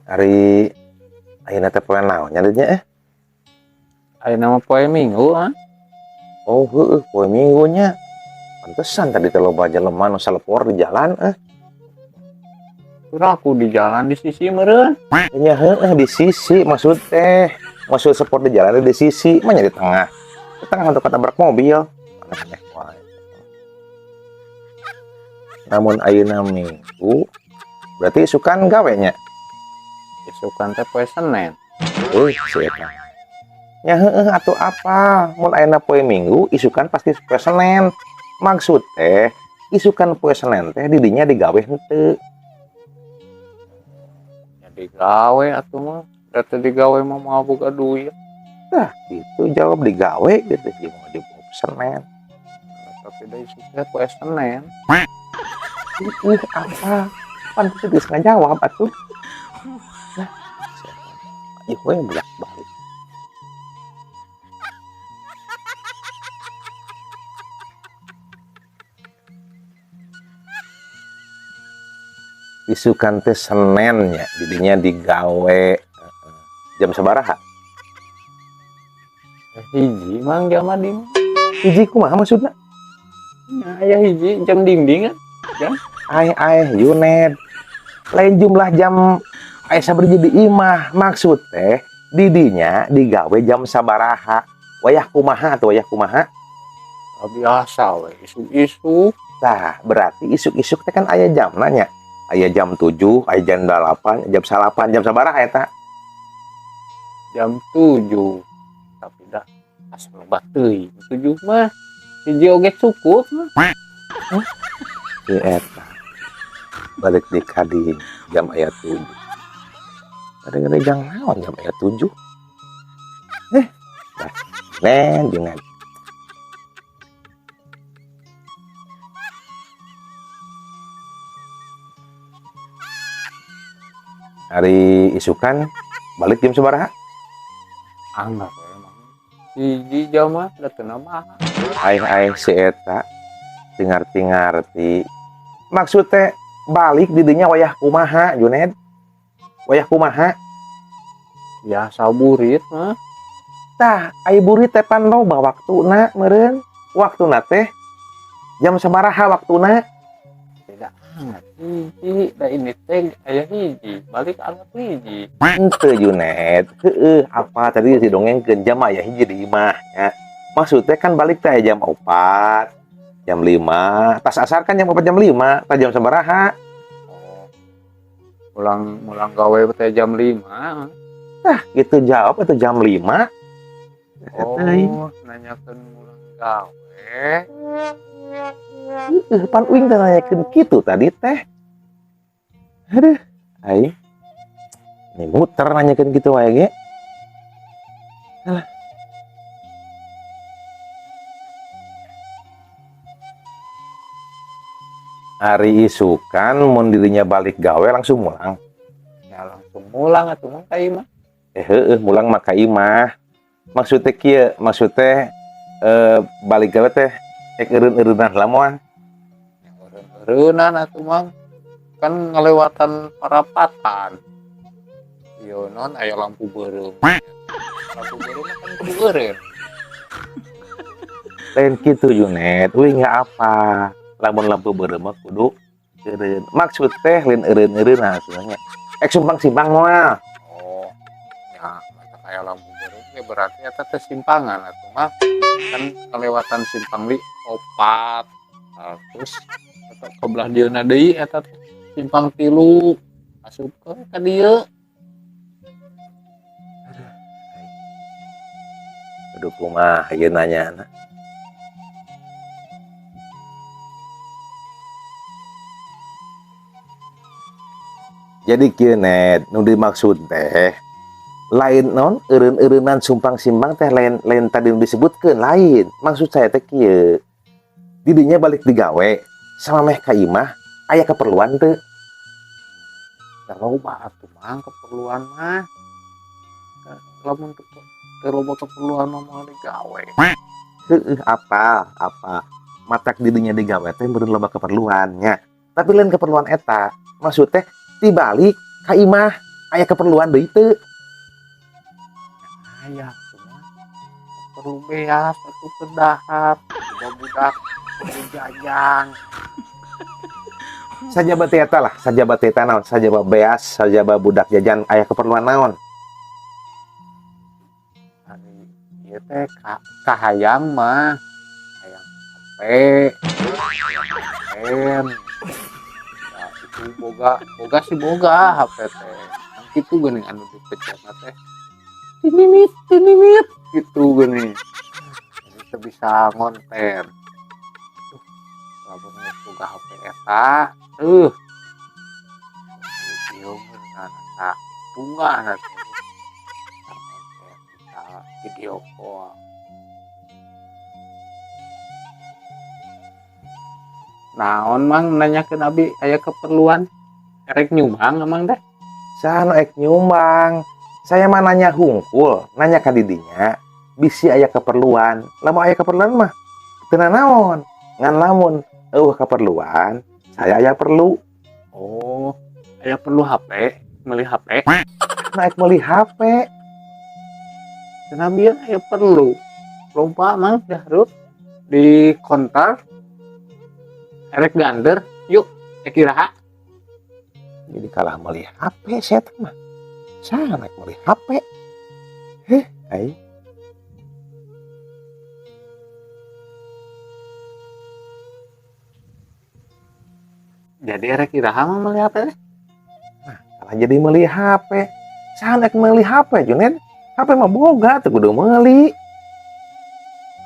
Hari ayeuna teh poe naon nya dinya Aya nama poe Minggu Oh heueuh poe Minggu nya. Pantesan tadi teh loba jelema nu salepor di jalan Urang aku di jalan di sisi meureun. Nya heueuh di sisi maksud teh. Maksud sepor di jalan di sisi mah nya di tengah. Di tengah untuk ketabrak mobil. Aneh wae. Namun ayeuna Minggu berarti isukan gawe nya. Isukan teh poe Senen. Si eta. Ya heueuh atuh apa? Mun ayeuna poe Minggu isukan pasti poe Senen. Maksud teh isukan poe Senen teh di dinya digawe henteu. Ya digawe atuh mah. Berarti digawe mah mau boga duit. Tah, itu jawab digawe gitu sih mau di Senen. Tapi da isuknya poe Senen. Apa? Pan itu geus ngajawab atuh. Nah, ieu we bolak-balik. Isukan teh Senen nya, didinya digawe jam sabaraha? Hiji mangga mah di. Hiji kumaha maksudna? Nah, aya hiji jam dinding kan. Yuned. Lain jumlah jam aya sabari di imah. Maksud teh didinya digawe jam sabaraha? Wayah kumaha atau wayah kumaha? Biasa we isu-isu. Tah, berarti isuk-isuk teh kan aya jamna nya. Aya jam 7, aya jam 8, jam 8, jam sabaraha eta? Jam 7. Tapi dah pas loba teuing 7 mah hiji oge cukup mah. Si eta. Balik di kadin jam aya 7. Ada jang naon jam aya 7? Dengan hari isukan balik jam sabaraha? Anggap emang hiji jam mah da teu nambah. Si eta ngarti maksud teh balik di dinya wayah kumaha Juned? Wayah kumaha? Biasa burit mah. Tah ai burit teh pan loba waktuna meureun. Waktuna teh jam sabaraha waktuna? Beda amat hiji da ini teh aya hiji balik anggap hiji. Henteu Juned. Heueuh apa tadi si dongengkeun jam aya hiji di imah nya. Maksudnya kan balik teh jam 4, jam 5. Tas asar kan jam 4 jam 5, tah jam sabaraha? Mulang gawe teh jam 5. Tah gitu jawab itu jam 5. Nanyakeun mulang gawe. Pan uing teh nanyakeun kitu tadi teh. Aduh, ai. Ini muter nanyakeun kitu wae ge. Alah. Hari isukan mun dirinya balik gawe langsung mulang. Ya langsung mulang atuh mah ka imah. Heueuh mulang mah ka imah. Maksud teh kieu, maksud teh balik gawe teh eureun-eureunan lamuan. Eureun-eureunan atuh mah kan ngelewatan perapatan. Ieu non aya lampu beureum. Lampu beureum kan kudu eureun. Lain kitu Juned, uing nggak apa. Lamun lampu beureum mah kudu eureun. Maksud teh lain eureun-eureunna sebenarnya. Sumpang simpang moal. Ya mata kayak lampu beureum ya berarti eta teh simpangan atuh mah. Kan kelewatan simpang di opat. Terus eta ke belah dieuna deui eta simpang 3 asup ka dieu. Aduh kumaha ieu nanyana. Jadi kieu Ned, nu dimaksud teh lain non eureun-eureunan sumpang simpang teh lain tadi nu disebutkeun lain. Maksud saya teh kieu. Didinya balik digawe sama meh ka imah aya keperluan teu? Kalau atuh mah keperluan mah. Lamun teu loba keperluan mah moal digawe. Heueuh apa? Matak didinya digawe teh meureun loba keperluannya. Tapi lain keperluan eta. Maksud teh dibalik ka imah aya keperluan deui teu? Aya cuma perlu beas atau pedahap budak jajang. Sajaba teh eta lah, sajaba teh eta naon? Sajaba beas, sajaba budak jajan aya keperluan naon? Ari ieu teh kahayang mah hayang HP, hayang handphone. Ya itu boga sih boga HP teh. Kan kitu geuning anu dipencetna teh. Tinimit gitu geuning. Jadi teu bisa ngonten. Lamun geus boga HP eta, video nganana bunga nanti bisa video call. Naon mang nanyakeun abi aya keperluan erek nyumbang emang teh. Saha nu ek nyumbang? Saya mah nanya hungkul, nanya ka didinya, bisi aya keperluan. Lamun aya keperluan mah teu naon. Ngan lamun keperluan, saya aya perlu. Oh, aya perlu HP, meuli HP. Naik meuli HP. Cenah bieu aya perlu. Loba mang dahrut di konter. Erek gander, yuk ek iraha. Jadi kalah meuli HP saya teh mah. Saha naik meuli HP? Ai. Jadi erek iraha mah meuli HP teh. Kalah jadi meuli HP. Saha naik meuli HP, Junet? HP mah boga teu kudu meuli.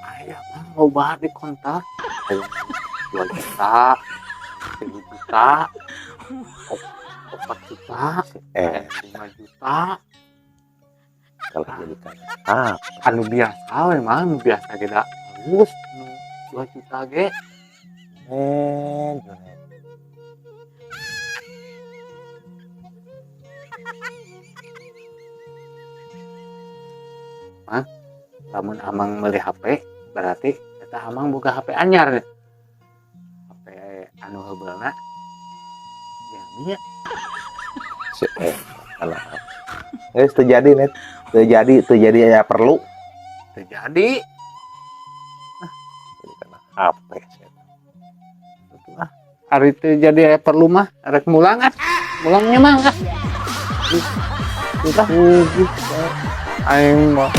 Aya mah loba di konter. 2 juta, 3 juta, 4 juta, 5 juta. Kalah jadi kan. Anu biasa we mah, anu biasa ge da halus, anu 2 juta ge. Junet. Lamun amang meuli HP, berarti eta amang boga HP anyar. HP anu heubeulna ya Alah. Geus teu jadi net. Teu jadi aya perlu. terjadi. Jadi kana HP. Hari teu jadi aya perlu mah rek mulang mulangnya mah sudah aing mah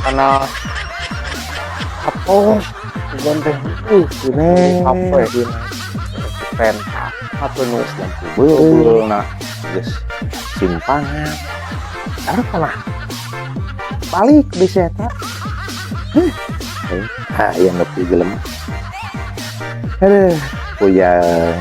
kana apa ganteng Junet. HP pen apa nu Beul nah. Geus simpangan. Arep lah. Balik di eta. Yang nepi gelem. Aduh, puyang.